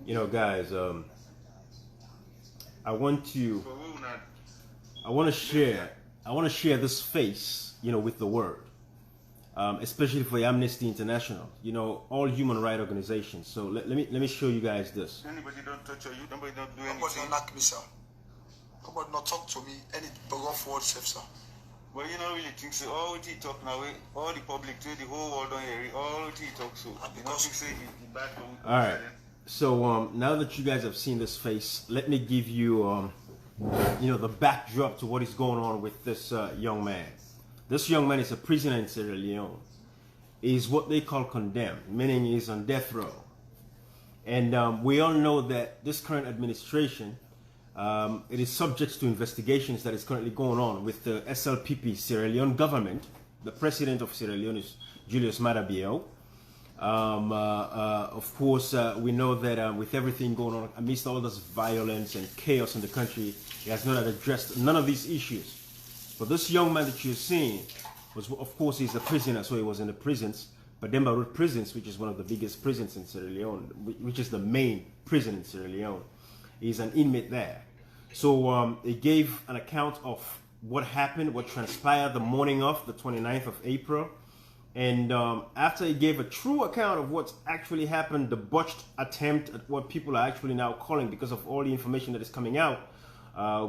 Guys, I want to I want to share this face, with the world, especially for Amnesty International, all human rights organizations. So let me show you guys this. Anybody don't touch you, nobody don't do Nobody anything. not knock me, sir. Nobody not talk to me. Any rough word, safe, sir. But you don't really think so. All what he talk now, all the public, too, the whole world don't hear it. All what he talk so. You don't think say he bad for. All right. So now that you guys have seen this face, let me give you the backdrop to what is going on with this young man. This young man is a prisoner in Sierra Leone. He's what they call condemned, meaning he's on death row. And we all know that this current administration, it is subject to investigations that is currently going on with the SLPP Sierra Leone government. The president of Sierra Leone is Julius Maada Bio. Of course, we know that with everything going on, amidst all this violence and chaos in the country, he has not addressed none of these issues. But this young man that you're seeing was, of course, he's a prisoner, so he was in the prisons, Pademba Road prisons, which is one of the biggest prisons in Sierra Leone, which is the main prison in Sierra Leone. He's an inmate there. So he gave an account of what happened, what transpired the morning of the 29th of April. And after he gave a true account of what's actually happened, the botched attempt at what people are actually now calling, because of all the information that is coming out,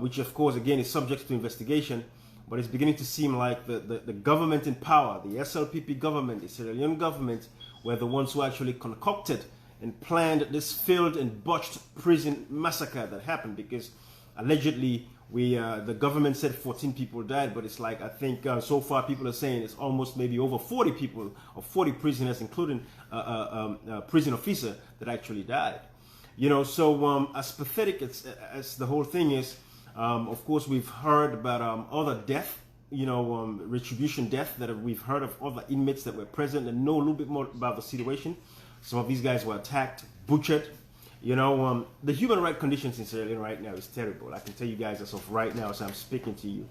which of course again is subject to investigation, but it's beginning to seem like the government in power, the SLPP government, the Sierra Leone government, were the ones who actually concocted and planned this failed and botched prison massacre that happened, because allegedly the government said 14 people died, but it's like, I think so far people are saying it's almost maybe over 40 people, or 40 prisoners, including a prison officer that actually died. So as pathetic as the whole thing is, of course we've heard about other death, retribution death, that we've heard of other inmates that were present and know a little bit more about the situation. Some of these guys were attacked, butchered. The human rights conditions in Sierra Leone right now is terrible. I can tell you guys as of right now, as I'm speaking to you,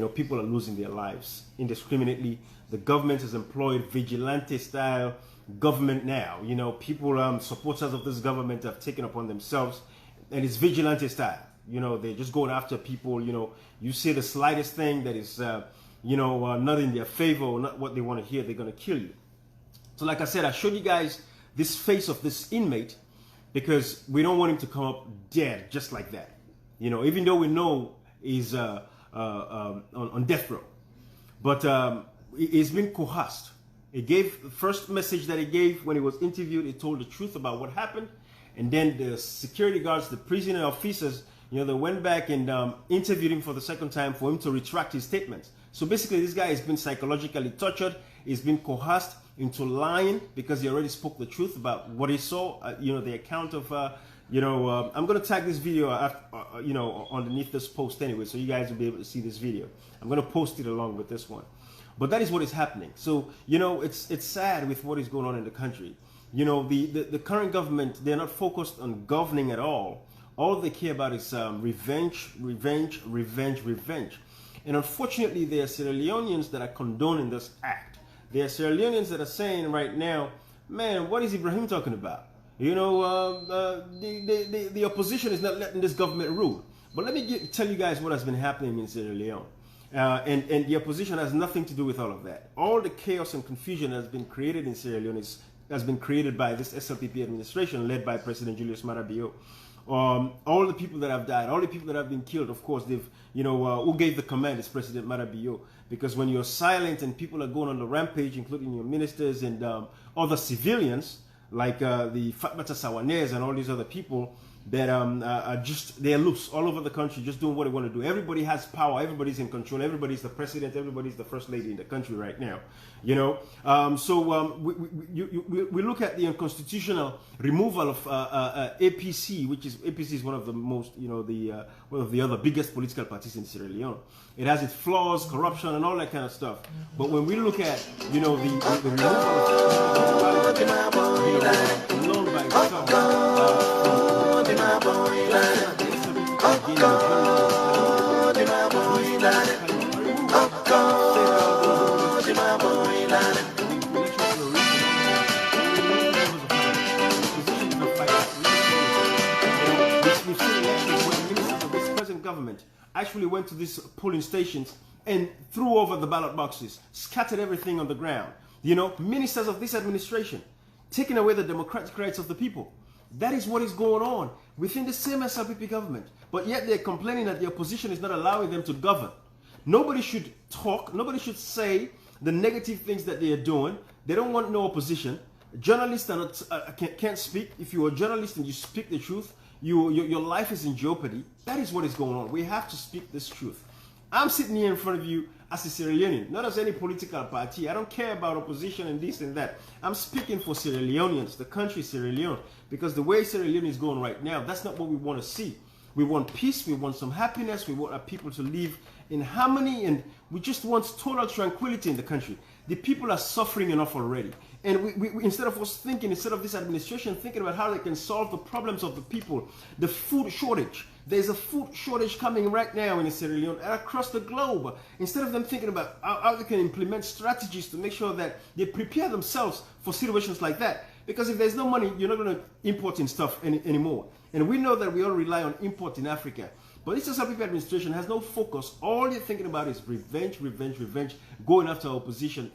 people are losing their lives indiscriminately. The government has employed vigilante style government now. People, supporters of this government have taken upon themselves, and it's vigilante style. They're just going after people. You say the slightest thing that is, not in their favor or not what they want to hear, they're going to kill you. So like I said, I showed you guys this face of this inmate, because we don't want him to come up dead just like that. Even though we know he's on death row. But he's been coerced. He gave the first message that he gave when he was interviewed. He told the truth about what happened. And then the security guards, the prisoner officers, they went back and interviewed him for the second time for him to retract his statements. So basically, this guy has been psychologically tortured. He's been coerced into lying because he already spoke the truth about what he saw. The account of, I'm going to tag this video, underneath this post anyway, so you guys will be able to see this video. I'm going to post it along with this one. But that is what is happening. So, it's sad with what is going on in the country. The current government, they're not focused on governing at all. All they care about is revenge, revenge, revenge, revenge. And unfortunately, there are Sierra Leoneans that are condoning this act. There are Sierra Leoneans that are saying right now, man, what is Ibrahim talking about? The opposition is not letting this government rule. But let me tell you guys what has been happening in Sierra Leone. And the opposition has nothing to do with all of that. All the chaos and confusion that has been created in Sierra Leone has been created by this SLPP administration led by President Julius Maada Bio. All the people that have died, all the people that have been killed, of course, they've, who gave the command is President Maada Bio. Because when you're silent and people are going on the rampage, including your ministers and other civilians, like the Fatmata Sawanese and all these other people that are they're loose all over the country, just doing what they want to do. Everybody has power, everybody's in control, everybody's the president, everybody's the first lady in the country right now. We look at the unconstitutional removal of APC, which is APC is one of the most, one of the other biggest political parties in Sierra Leone. It has its flaws, corruption, and all that kind of stuff. But when we look at, the removal of alone by itself, actually went to these polling stations and threw over the ballot boxes, scattered everything on the ground. You know, ministers of this administration, taking away the democratic rights of the people. That is what is going on within the same SLPP government. But yet they're complaining that the opposition is not allowing them to govern. Nobody should talk. Nobody should say the negative things that they are doing. They don't want no opposition. Journalists are not, can't speak. If you're a journalist and you speak the truth, your life is in jeopardy. That is what is going on. We have to speak this truth. I'm sitting here in front of you as a Sierra Leonean, not as any political party. I don't care about opposition and this and that. I'm speaking for Sierra Leoneans, the country Sierra Leone, because the way Sierra Leone is going right now, that's not what we want to see. We want peace, we want some happiness, we want our people to live in harmony, and we just want total tranquility in the country. The people are suffering enough already. And we instead of us thinking, instead of this administration thinking about how they can solve the problems of the people, the food shortage. There's a food shortage coming right now in Sierra Leone and across the globe. Instead of them thinking about how they can implement strategies to make sure that they prepare themselves for situations like that. Because if there's no money, you're not going to import in stuff anymore. And we know that we all rely on import in Africa. But this SLPP administration has no focus. All they're thinking about is revenge, revenge, revenge, going after opposition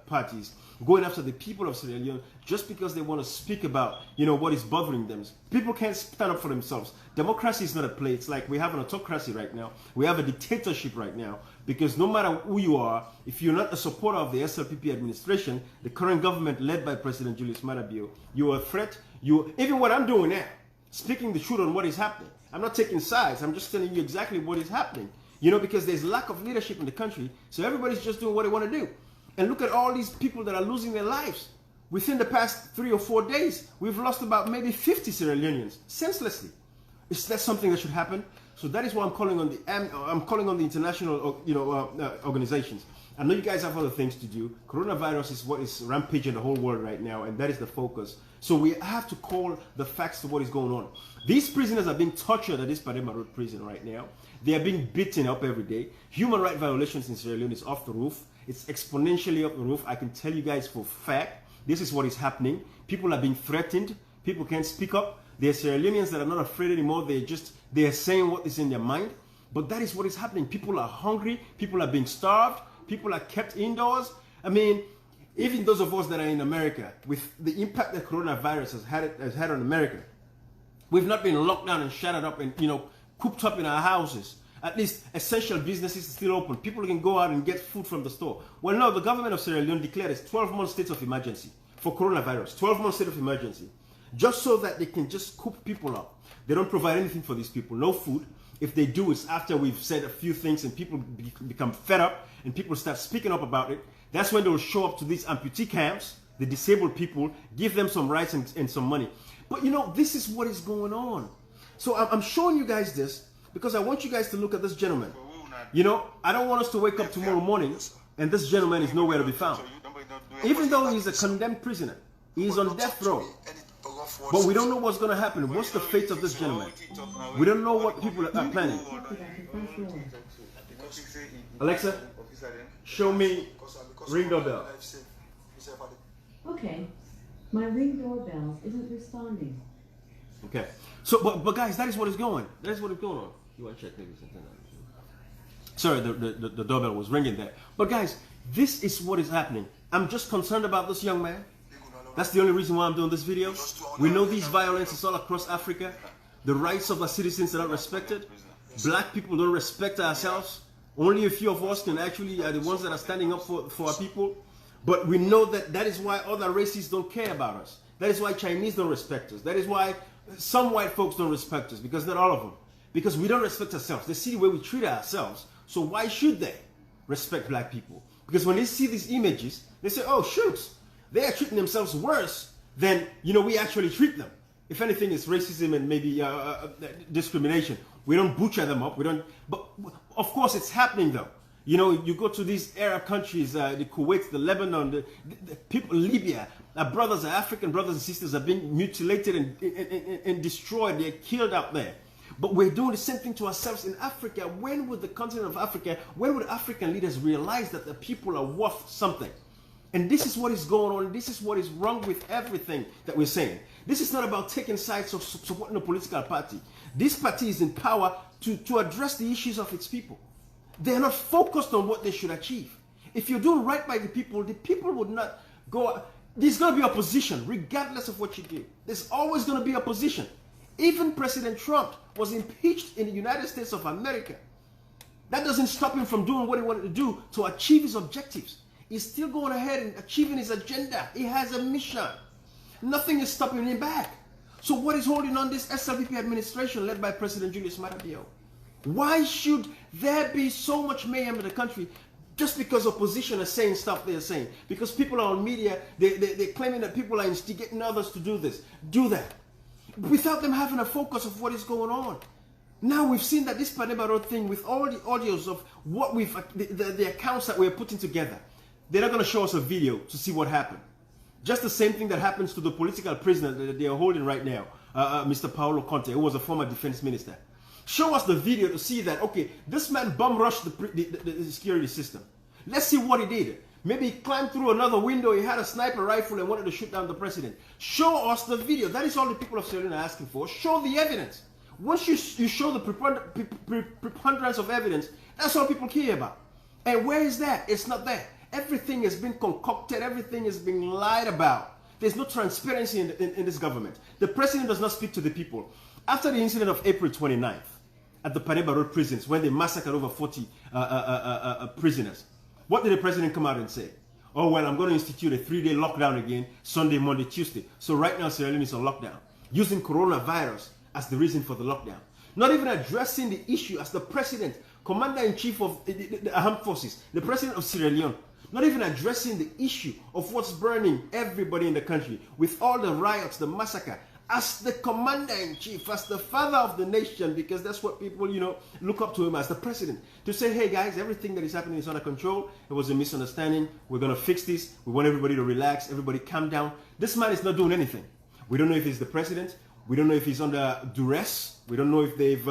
parties, going after the people of Sierra Leone just because they want to speak about, you know, what is bothering them. People can't stand up for themselves. Democracy is not a play. It's like we have an autocracy right now. We have a dictatorship right now because no matter who you are, if you're not a supporter of the SLPP administration, the current government led by President Julius Maada Bio, you're a threat. Even what I'm doing now, speaking the truth on what is happening. I'm not taking sides. I'm just telling you exactly what is happening. You know, because there's lack of leadership in the country. So everybody's just doing what they want to do. And look at all these people that are losing their lives. Within the past 3 or 4 days, we've lost about maybe 50 Sierra Leoneans senselessly. Is that something that should happen? So that is why I'm calling on the international, organizations. I know you guys have other things to do. Coronavirus is what is rampaging the whole world right now, and that is the focus. So we have to call the facts to what is going on. These prisoners are being tortured at this Pademba Road prison right now. They are being beaten up every day. Human rights violations in Sierra Leone is off the roof. It's exponentially off the roof. I can tell you guys for a fact, this is what is happening. People are being threatened. People can't speak up. There are Sierra Leoneans that are not afraid anymore. They are saying what is in their mind. But that is what is happening. People are hungry. People are being starved. People are kept indoors. I mean, even those of us that are in America, with the impact that coronavirus has had on America, we've not been locked down and shuttered up and, cooped up in our houses. At least essential businesses are still open. People can go out and get food from the store. Well, no, the government of Sierra Leone declared a 12-month state of emergency for coronavirus. 12-month state of emergency. Just so that they can just coop people up. They don't provide anything for these people. No food. If they do, it's after we've said a few things and people become fed up and people start speaking up about it. That's when they'll show up to these amputee camps, the disabled people, give them some rights and some money. But this is what is going on. So I'm showing you guys this because I want you guys to look at this gentleman. I don't want us to wake up tomorrow morning and this gentleman is nowhere to be found. Even though he's a condemned prisoner, he's on death row. But we don't know what's going to happen. What's the fate of this gentleman? We don't know what people are planning. Alexa, show me ring doorbell. Okay, my ring doorbell isn't responding. Okay, so but guys, that is what is going. That is what is going on. You want to check maybe something? Sorry, the doorbell was ringing there. But guys, this is what is happening. I'm just concerned about this young man. That's the only reason why I'm doing this video. We know these violences all across Africa. The rights of our citizens are not respected. Black people don't respect ourselves. Only a few of us can actually are the ones that are standing up for our people. But we know that is why other races don't care about us. That is why Chinese don't respect us. That is why some white folks don't respect us, because not all of them. Because we don't respect ourselves. They see the way we treat ourselves. So why should they respect black people? Because when they see these images, they say, oh, shoot. They are treating themselves worse than, we actually treat them. If anything, it's racism and maybe discrimination. We don't butcher them up. But of course, it's happening though. You go to these Arab countries, the Kuwait, the Lebanon, the people, Libya. Our brothers, our African brothers and sisters are being mutilated and destroyed. They're killed out there. But we're doing the same thing to ourselves in Africa. When would the continent of Africa, when would African leaders realize that the people are worth something? And this is what is going on. This is what is wrong with everything that we're saying. This is not about taking sides or supporting a political party. This party is in power to address the issues of its people. They're not focused on what they should achieve. If you're doing right by the people would not go. There's going to be opposition regardless of what you do. There's always going to be opposition. Even President Trump was impeached in the United States of America. That doesn't stop him from doing what he wanted to do to achieve his objectives. He's still going ahead and achieving his agenda. He has a mission. Nothing is stopping him back. So what is holding on this SLPP administration led by President Julius Maada? Why should there be so much mayhem in the country just because opposition is saying stuff they're saying? Because people are on media, they're claiming that people are instigating others to do this, do that, without them having a focus of what is going on. Now we've seen that this Pademba Road thing, with all the audios of what we've, the accounts that we're putting together, they're not going to show us a video to see what happened. Just the same thing that happens to the political prisoner that they are holding right now, Mr. Paolo Conte, who was a former defense minister. Show us the video to see that, okay, this man bum rushed the security system. Let's see what he did. Maybe he climbed through another window, he had a sniper rifle and wanted to shoot down the president. Show us the video. That is all the people of Sierra Leone are asking for. Show the evidence. Once you show the preponderance of evidence, that's all people care about. And where is that? It's not there. Everything has been concocted. Everything is being lied about. There's no transparency in this government. The president does not speak to the people. After the incident of April 29th at the Pademba Road prisons, when they massacred over 40 prisoners, what did the president come out and say? Oh, well, I'm going to institute a 3-day lockdown again, Sunday, Monday, Tuesday. So right now, Sierra Leone is on lockdown, using coronavirus as the reason for the lockdown. Not even addressing the issue as the president, commander-in-chief of the armed forces, the president of Sierra Leone, not even addressing the issue of what's burning everybody in the country, with all the riots, the massacre, as the commander-in-chief, as the father of the nation, because that's what people, look up to him as the president, to say, hey guys, everything that is happening is under control. It was a misunderstanding. We're going to fix this. We want everybody to relax. Everybody calm down. This man is not doing anything. We don't know if he's the president. We don't know if he's under duress. We don't know if they've,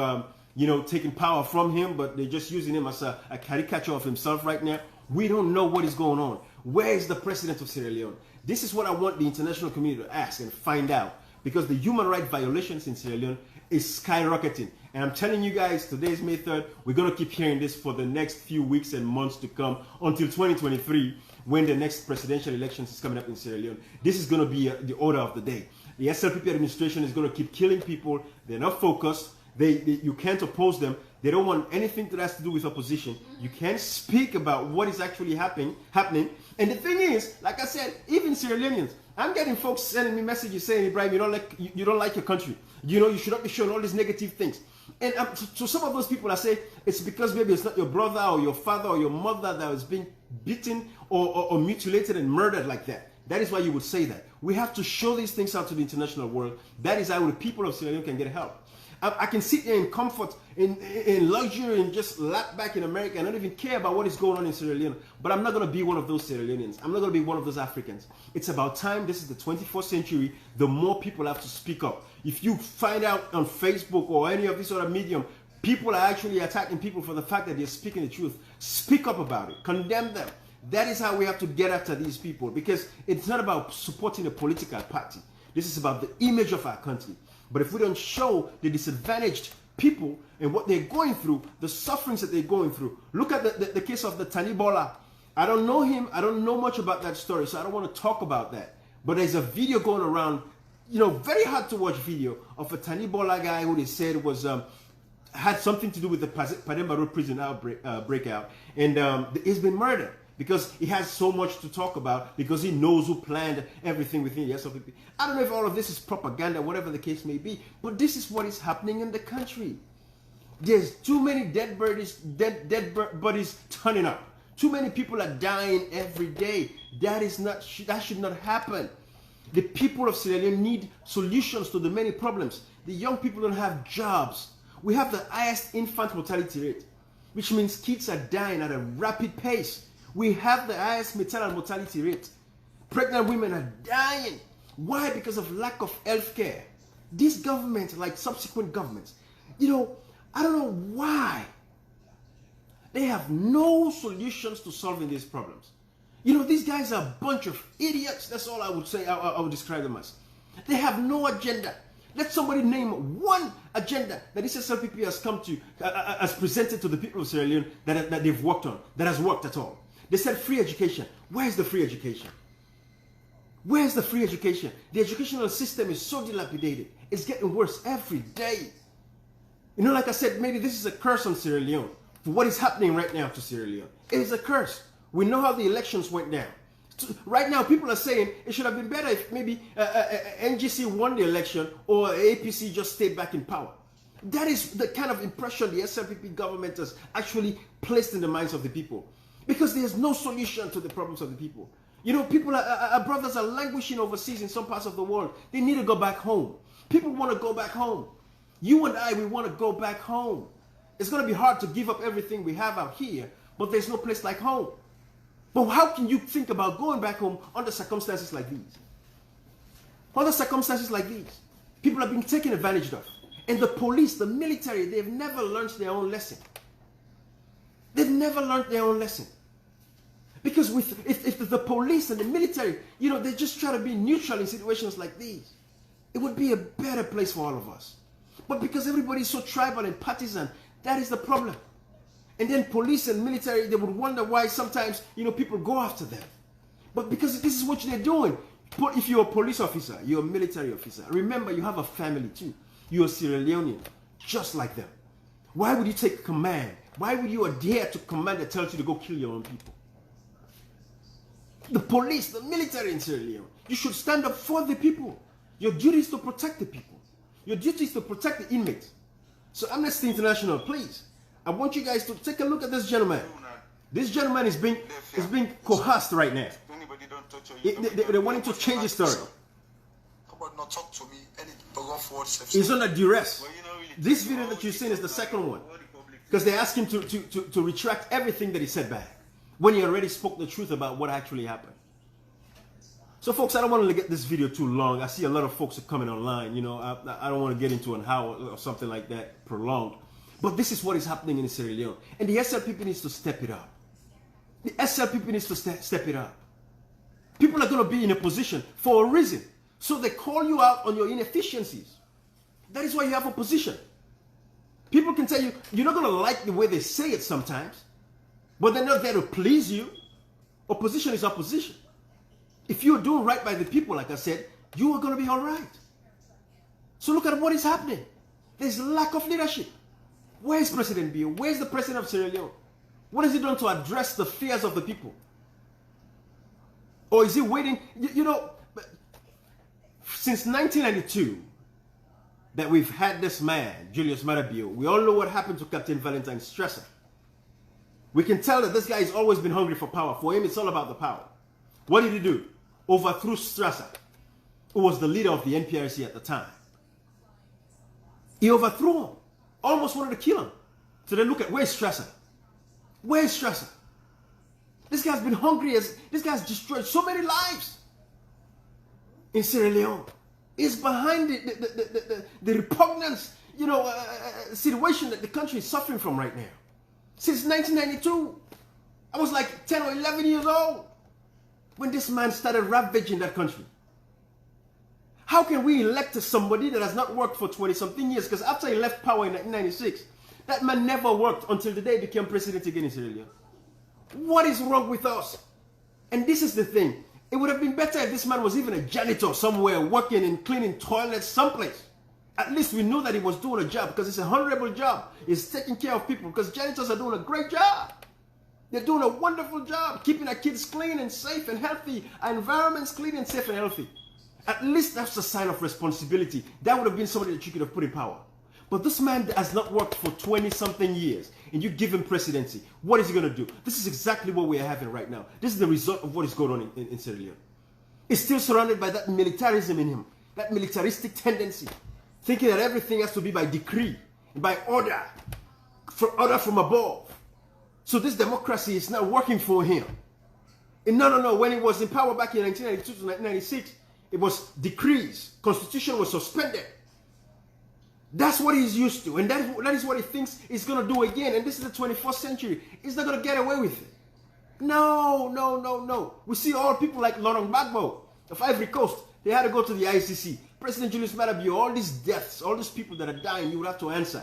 taken power from him, but they're just using him as a caricature of himself right now. We don't know what is going on. Where is the president of Sierra Leone? This is what I want the international community to ask and find out, because the human rights violations in Sierra Leone is skyrocketing. And I'm telling you guys, today's May 3rd, we're going to keep hearing this for the next few weeks and months to come until 2023, when the next presidential elections is coming up in Sierra Leone. This is going to be the order of the day. The SLPP administration is going to keep killing people. They're not focused. You can't oppose them. They don't want anything that has to do with opposition. You can't speak about what is actually happening. And the thing is, like I said, even Sierra Leoneans, I'm getting folks sending me messages saying, Ibrahim, you don't like your country. You should not be showing all these negative things. And so some of those people, I say, it's because maybe it's not your brother or your father or your mother that was being beaten or mutilated and murdered like that. That is why you would say that. We have to show these things out to the international world. That is how the people of Sierra Leone can get help. I can sit here in comfort, in luxury, and just lap back in America and not even care about what is going on in Sierra Leone. But I'm not going to be one of those Sierra Leoneans. I'm not going to be one of those Africans. It's about time. This is the 21st century. The more people have to speak up. If you find out on Facebook or any of these other medium, people are actually attacking people for the fact that they're speaking the truth, speak up about it. Condemn them. That is how we have to get after these people, because it's not about supporting a political party. This is about the image of our country. But if we don't show the disadvantaged people and what they're going through, the sufferings that they're going through. Look at the case of the Tanibola. I don't know him. I don't know much about that story, so I don't want to talk about that. But there's a video going around, very hard to watch video of a Tanibola guy who they said was had something to do with the Pademba Road prison breakout, and he's been murdered. Because he has so much to talk about, because he knows who planned everything within the SLPP. I don't know if all of this is propaganda, whatever the case may be, but this is what is happening in the country. There's too many dead bodies turning up. Too many people are dying every day. That should not happen. The people of Sierra Leone need solutions to the many problems. The young people don't have jobs. We have the highest infant mortality rate, which means kids are dying at a rapid pace. We have the highest maternal mortality rate. Pregnant women are dying. Why? Because of lack of health care. This government, like subsequent governments, I don't know why. They have no solutions to solving these problems. These guys are a bunch of idiots. That's all I would say. I would describe them as. They have no agenda. Let somebody name one agenda that this SLPP has come to, has presented to the people of Sierra Leone that they've worked on, that has worked at all. They said free education. Where's the free education? Where's the free education? The educational system is so dilapidated. It's getting worse every day. You know, like I said, maybe this is a curse on Sierra Leone for what is happening right now to Sierra Leone. It is a curse. We know how the elections went down. Right now, people are saying it should have been better if maybe NGC won the election or APC just stayed back in power. That is the kind of impression the SLPP government has actually placed in the minds of the people. Because there's no solution to the problems of the people. You know, people, our brothers are languishing overseas in some parts of the world. They need to go back home. People want to go back home. You and I, we want to go back home. It's going to be hard to give up everything we have out here, but there's no place like home. But how can you think about going back home under circumstances like these? Under circumstances like these, people are being taken advantage of. And the police, the military, they've never learned their own lesson. They've never learned their own lesson. Because if the police and the military, you know, they just try to be neutral in situations like these, it would be a better place for all of us. But because everybody is so tribal and partisan, that is the problem. And then police and military, they would wonder why sometimes, you know, people go after them. But because this is what they're doing. But if you're a police officer, you're a military officer, remember you have a family too. You're a Sierra Leonean, just like them. Why would you take command? Why would you adhere to command that tells you to go kill your own people? The police, the military in Sierra Leone, you should stand up for the people. Your duty is to protect the people. Your duty is to protect the inmates. So Amnesty International, please, I want you guys to take a look at this gentleman. This gentleman is being coerced right now. They want him to change his story. Not talk to me any rough words. He's under duress. This video that you've seen is the second one. Because they asked him to retract everything that he said back, when he already spoke the truth about what actually happened. So folks, I don't want to get this video too long. I see a lot of folks are coming online. You know, I don't want to get into an hour or something like that prolonged. But this is what is happening in Sierra Leone. And the SLPP needs to step it up. The SLPP needs to step it up. People are going to be in a position for a reason. So they call you out on your inefficiencies. That is why you have opposition. People can tell you, you're not going to like the way they say it sometimes. But they're not there to please you. Opposition is opposition. If you're doing right by the people, like I said, you are going to be all right. So look at what is happening. There's lack of leadership. Where is President Bill? Where is the president of Sierra Leone? What has he done to address the fears of the people? Or is he waiting? You know, since 1992, that we've had this man, Julius Marabio, we all know what happened to Captain Valentine Strasser. We can tell that this guy has always been hungry for power. For him, it's all about the power. What did he do? Overthrew Strasser, who was the leader of the NPRC at the time. He overthrew him. Almost wanted to kill him. So they look at, where's Strasser? Where's Strasser? This guy's been hungry as, this guy's destroyed so many lives in Sierra Leone. He's behind the repugnance, you know, situation that the country is suffering from right now. Since 1992, I was like 10 or 11 years old when this man started ravaging that country. How can we elect somebody that has not worked for 20-something years? Because after he left power in 1996, that man never worked until the day he became president again in Sierra Leone. What is wrong with us? And this is the thing. It would have been better if this man was even a janitor somewhere, working and cleaning toilets someplace. At least we know that he was doing a job, because it's a honorable job. He's taking care of people, because janitors are doing a great job. They're doing a wonderful job, keeping our kids clean and safe and healthy, our environments clean and safe and healthy. At least that's a sign of responsibility. That would have been somebody that you could have put in power. But this man has not worked for 20-something years, and you give him presidency. What is he going to do? This is exactly what we are having right now. This is the result of what is going on in Sierra Leone. He's still surrounded by that militarism in him, that militaristic tendency, thinking that everything has to be by decree, by order from above. So this democracy is not working for him. And no. When he was in power back in 1992 to 1996, it was decrees. Constitution was suspended. That's what he's used to. And that is what he thinks he's going to do again. And this is the 21st century. He's not going to get away with it. No. We see all people like Laurent Gbagbo of Ivory Coast. They had to go to the ICC. President Julius Maada Bio, all these deaths, all these people that are dying, you would have to answer.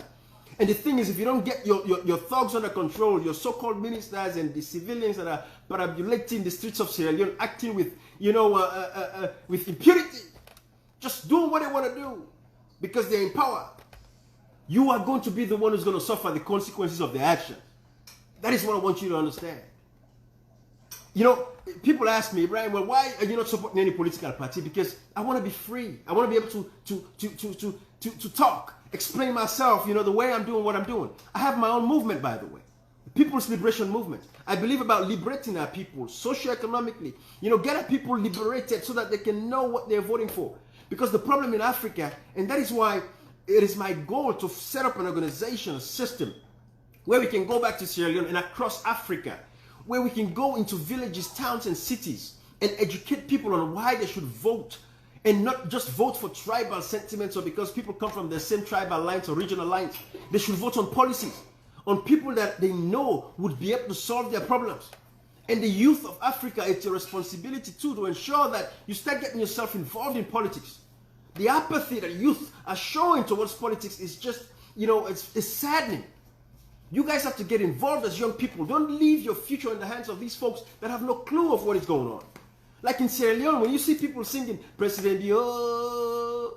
And the thing is, if you don't get your thugs under control, your so-called ministers and the civilians that are perambulating the streets of Sierra Leone, acting with, with impunity, just doing what they want to do because they're in power, you are going to be the one who's going to suffer the consequences of their action. That is what I want you to understand. You know, people ask me, Brian, well, why are you not supporting any political party? Because I want to be free. I want to be able to talk, explain myself, the way I'm doing what I'm doing. I have my own movement, by the way. The People's Liberation Movement. I believe about liberating our people, socioeconomically. Get our people liberated so that they can know what they're voting for. Because the problem in Africa, and that is why it is my goal to set up an organization, a system, where we can go back to Sierra Leone and across Africa, where we can go into villages, towns, and cities and educate people on why they should vote, and not just vote for tribal sentiments or because people come from the same tribal lines or regional lines. They should vote on policies, on people that they know would be able to solve their problems. And the youth of Africa, it's your responsibility too to ensure that you start getting yourself involved in politics. The apathy that youth are showing towards politics is just, it's saddening. You guys have to get involved as young people. Don't leave your future in the hands of these folks that have no clue of what is going on. Like in Sierra Leone, when you see people singing, President Bio,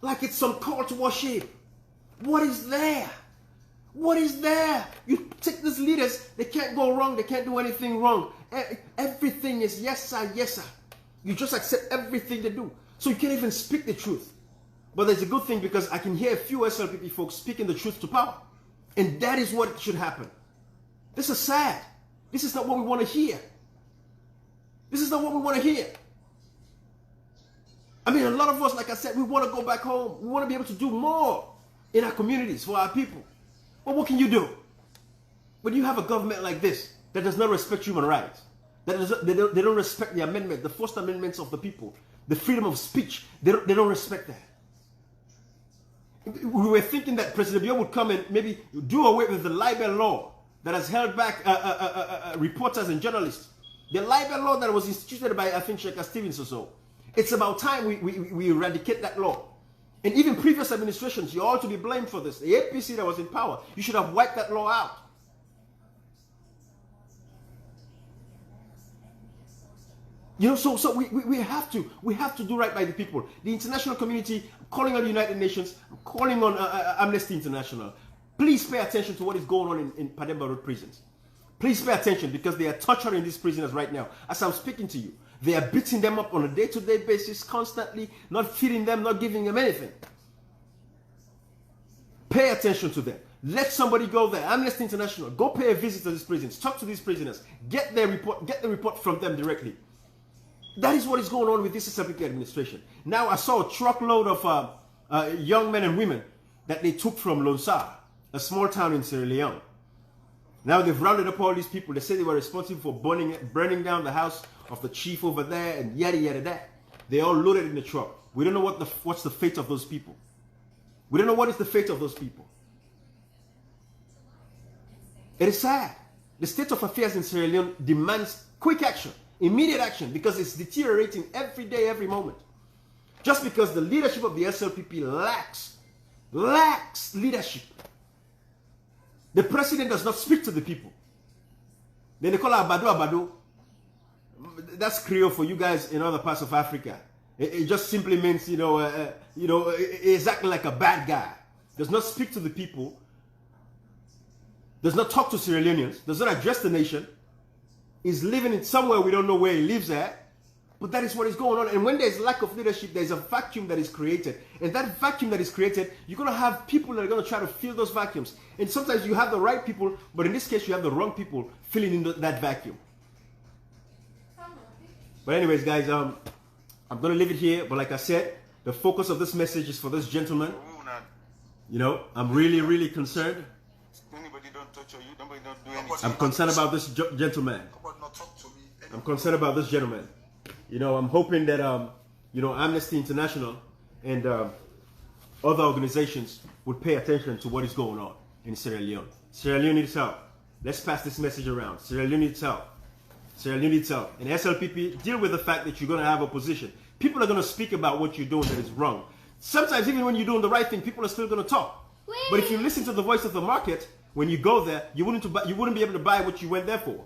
like it's some call to worship. What is there? What is there? You take these leaders, they can't go wrong, they can't do anything wrong. Everything is yes sir, yes sir. You just accept everything they do. So you can't even speak the truth. But there's a good thing because I can hear a few SLPP folks speaking the truth to power. And that is what should happen. This is sad. This is not what we want to hear. This is not what we want to hear. I mean, a lot of us, like I said, we want to go back home. We want to be able to do more in our communities for our people. But what can you do? When you have a government like this that does not respect human rights, they don't respect the amendment, the First Amendments of the people, the freedom of speech, they don't respect that. We were thinking that President Bio would come and maybe do away with the libel law that has held back reporters and journalists. The libel law that was instituted by, I think, Sheikh Stevens or so. It's about time we eradicate that law. And even previous administrations, you're all to be blamed for this. The APC that was in power, you should have wiped that law out. So we have to do right by the people. The international community, calling on the United Nations, calling on Amnesty International. Please pay attention to what is going on in Pademba Road prisons. Please pay attention because they are torturing these prisoners right now. As I'm speaking to you, they are beating them up on a day-to-day basis, constantly, not feeding them, not giving them anything. Pay attention to them. Let somebody go there. Amnesty International, go pay a visit to these prisons. Talk to these prisoners. Get the report from them directly. That is what is going on with this SLPP administration. Now I saw a truckload of young men and women that they took from Lonsar, a small town in Sierra Leone. Now they've rounded up all these people. They say they were responsible for burning down the house of the chief over there and yada yada that. They all loaded in the truck. We don't know what's the fate of those people. We don't know what is the fate of those people. It is sad. The state of affairs in Sierra Leone demands quick action, immediate action, because it's deteriorating every day, every moment. Just because the leadership of the SLPP lacks leadership. The president does not speak to the people. Then they call her Abado. That's Creole for you guys in other parts of Africa. It just simply means, exactly like a bad guy. Does not speak to the people. Does not talk to Sierra Leoneans. Does not address the nation. Is living in somewhere we don't know where he lives at. But that is what is going on. And when there's lack of leadership, there's a vacuum that is created. And that vacuum that is created, you're going to have people that are going to try to fill those vacuums. And sometimes you have the right people, but in this case, you have the wrong people filling in that vacuum. But anyways, guys, I'm going to leave it here. But like I said, the focus of this message is for this gentleman. I'm really, really concerned. Anybody don't touch you, nobody don't do anything. I'm concerned about this gentleman. I'm concerned about this gentleman. I'm hoping that, Amnesty International and other organizations would pay attention to what is going on in Sierra Leone. Sierra Leone needs help. Let's pass this message around. Sierra Leone needs help. Sierra Leone needs help. And SLPP, deal with the fact that you're going to have opposition. People are going to speak about what you're doing that is wrong. Sometimes even when you're doing the right thing, people are still going to talk. But if you listen to the voice of the market, when you go there, you wouldn't be able to buy what you went there for.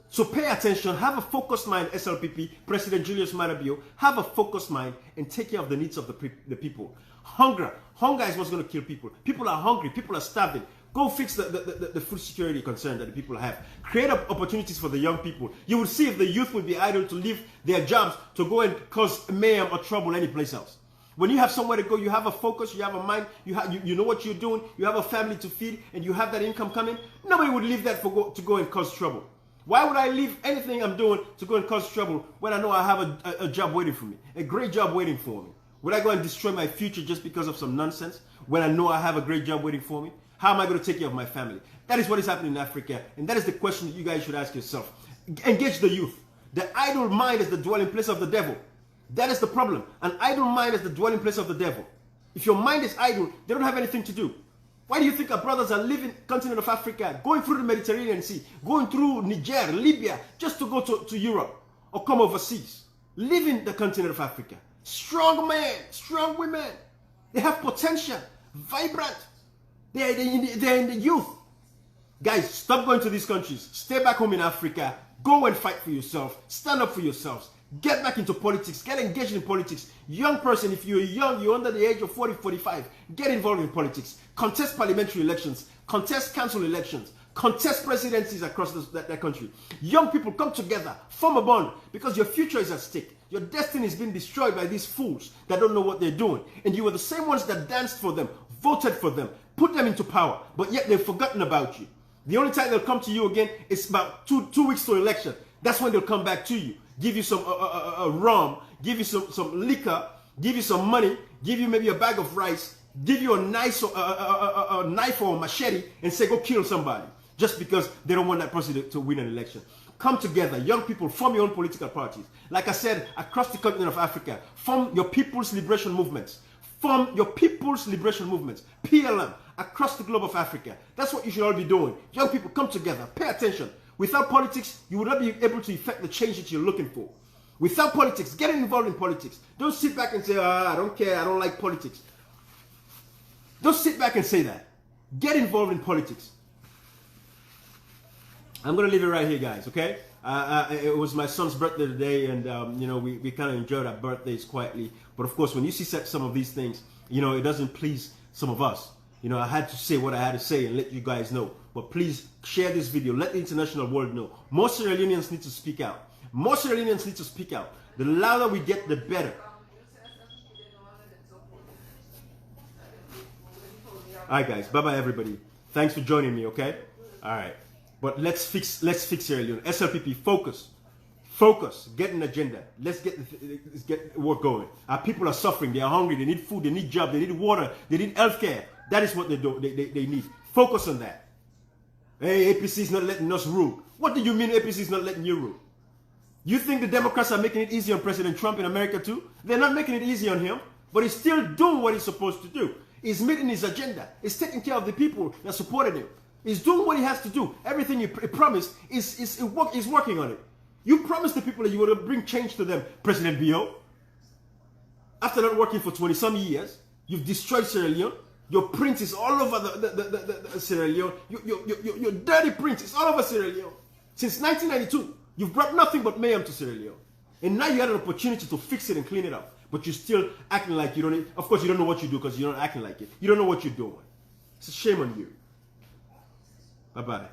So pay attention, have a focused mind, SLPP, President Julius Maada Bio, have a focused mind and take care of the needs of the people. Hunger is what's going to kill people. People are hungry, people are starving. Go fix the food security concern that the people have. Create opportunities for the young people. You will see if the youth would be idle to leave their jobs to go and cause mayhem or trouble anyplace else. When you have somewhere to go, you have a focus, you have a mind, you know what you're doing, you have a family to feed, and you have that income coming, nobody would leave that to go and cause trouble. Why would I leave anything I'm doing to go and cause trouble when I know I have a job waiting for me, a great job waiting for me? Would I go and destroy my future just because of some nonsense when I know I have a great job waiting for me? How am I going to take care of my family? That is what is happening in Africa, and that is the question that you guys should ask yourself. Engage the youth. The idle mind is the dwelling place of the devil. That is the problem. An idle mind is the dwelling place of the devil. If your mind is idle, they don't have anything to do. Why do you think our brothers are leaving the continent of Africa, going through the Mediterranean Sea, going through Niger, Libya, just to go to Europe or come overseas? Leaving the continent of Africa. Strong men, strong women. They have potential, vibrant. They're in the youth. Guys, stop going to these countries. Stay back home in Africa. Go and fight for yourself. Stand up for yourselves. Get back into politics. Get engaged in politics. Young person, if you're young, you're under the age of 40, 45, get involved in politics. Contest parliamentary elections. Contest council elections. Contest presidencies across that country. Young people, come together. Form a bond because your future is at stake. Your destiny is being destroyed by these fools that don't know what they're doing. And you were the same ones that danced for them, voted for them, put them into power, but yet they've forgotten about you. The only time they'll come to you again is about two weeks to election. That's when they'll come back to you. Give you some rum, give you some liquor, give you some money, give you maybe a bag of rice, give you a nice a knife or a machete and say go kill somebody just because they don't want that person to win an election. Come together, young people, form your own political parties. Like I said, across the continent of Africa, form your People's Liberation Movements. Form your People's Liberation Movements, PLM, across the globe of Africa. That's what you should all be doing. Young people, come together, pay attention. Without politics, you would not be able to effect the change that you're looking for. Without politics, get involved in politics. Don't sit back and say, I don't care, I don't like politics. Don't sit back and say that. Get involved in politics. I'm going to leave it right here, guys, okay? It was my son's birthday today, and, we kind of enjoyed our birthdays quietly. But, of course, when you see some of these things, it doesn't please some of us. I had to say what I had to say and let you guys know. But please share this video. Let the international world know. More Sierra Leoneans need to speak out. More Sierra Leoneans need to speak out. The louder we get, the better. All right, guys. Bye-bye, everybody. Thanks for joining me, okay? All right. But let's fix Sierra Leone. SLPP, focus. Focus. Get an agenda. Let's get work going. Our people are suffering. They are hungry. They need food. They need jobs. They need water. They need healthcare. That is what they do. They need. Focus on that. Hey, APC is not letting us rule. What do you mean APC is not letting you rule? You think the Democrats are making it easy on President Trump in America too? They're not making it easy on him, but he's still doing what he's supposed to do. He's meeting his agenda. He's taking care of the people that supported him. He's doing what he has to do. Everything he promised is working on it. You promised the people that you would bring change to them, President Bio. After not working for 20-some years, you've destroyed Sierra Leone. Your print is all over the Sierra Leone. Your dirty print is all over Sierra Leone. Since 1992, you've brought nothing but mayhem to Sierra Leone. And now you had an opportunity to fix it and clean it up. But you're still acting like you don't. Of course, you don't know what you do because you're not acting like it. You don't know what you're doing. It's a shame on you. Bye-bye.